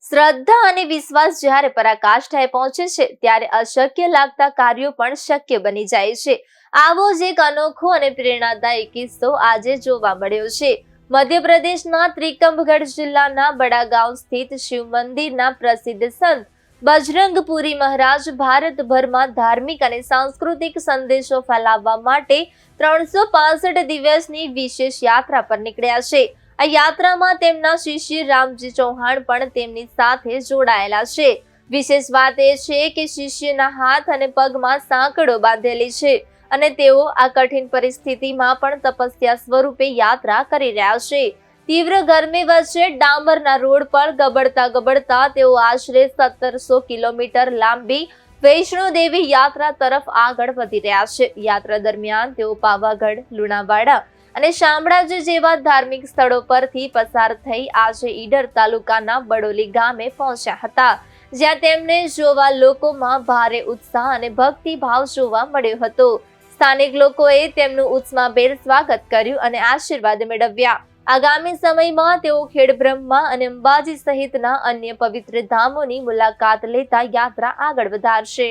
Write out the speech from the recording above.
શ્રદ્ધા અને વિશ્વાસ જ્યારે પરાકાષ્ઠાએ પહોંચે છે ત્યારે અશક્ય લાગતા કાર્યો પણ શક્ય બની જાય છે। આવો જ એક અનોખો અને પ્રેરણાદાયી કિસ્સો આજે જોવા મળ્યો છે। મધ્યપ્રદેશના ત્રિકમગઢ જિલ્લાના બડાગાંવ સ્થિત શિવ મંદિરના પ્રસિદ્ધ સંત બજરંગપુરી મહારાજ ભારતભરમાં ધાર્મિક અને સાંસ્કૃતિક સંદેશો ફેલાવવા માટે 365 દિવસની વિશેષ યાત્રા પર નીકળ્યા છે। આ યાત્રામાં તેમના શિષ્ય રામજી ચૌહાણ પણ તેમની સાથે જોડાયેલા છે। વિશેષ વાત એ છે કે શિષ્યના હાથ અને પગમાં સાંકળો બાંધેલી છે અને તેઓ આ કઠિન પરિસ્થિતિમાં પણ તપસ્યા સ્વરૂપે યાત્રા કરી રહ્યા છે। તીવ્ર ગરમી વચ્ચે ડામરના રોડ પર ગબડતા તેઓ આશરે 1700 કિલોમીટર લાંબી વૈષ્ણોદેવી યાત્રા તરફ આગળ વધી રહ્યા છે। યાત્રા દરમિયાન તેઓ પાવાગઢ, લુણાવાડા અને શામળાજી જેવા ધાર્મિક સ્થળો પરથી પસાર થઈ આજે ઈડર તાલુકાના બડોલી ગામે પહોંચ્યા હતા, જ્યાં તેમને જોવા લોકોમાં ભારે ઉત્સાહ અને ભક્તિભાવ જોવા મળ્યો હતો। સ્થાનિક લોકોએ તેમનું ઉષ્માભેર સ્વાગત કર્યું અને આશીર્વાદ મેળવ્યા। આગામી સમયમાં તેઓ ખેડબ્રહ્મા અને અંબાજી સહિતના અન્ય પવિત્ર ધામોની મુલાકાત લેતા યાત્રા આગળ વધારશે।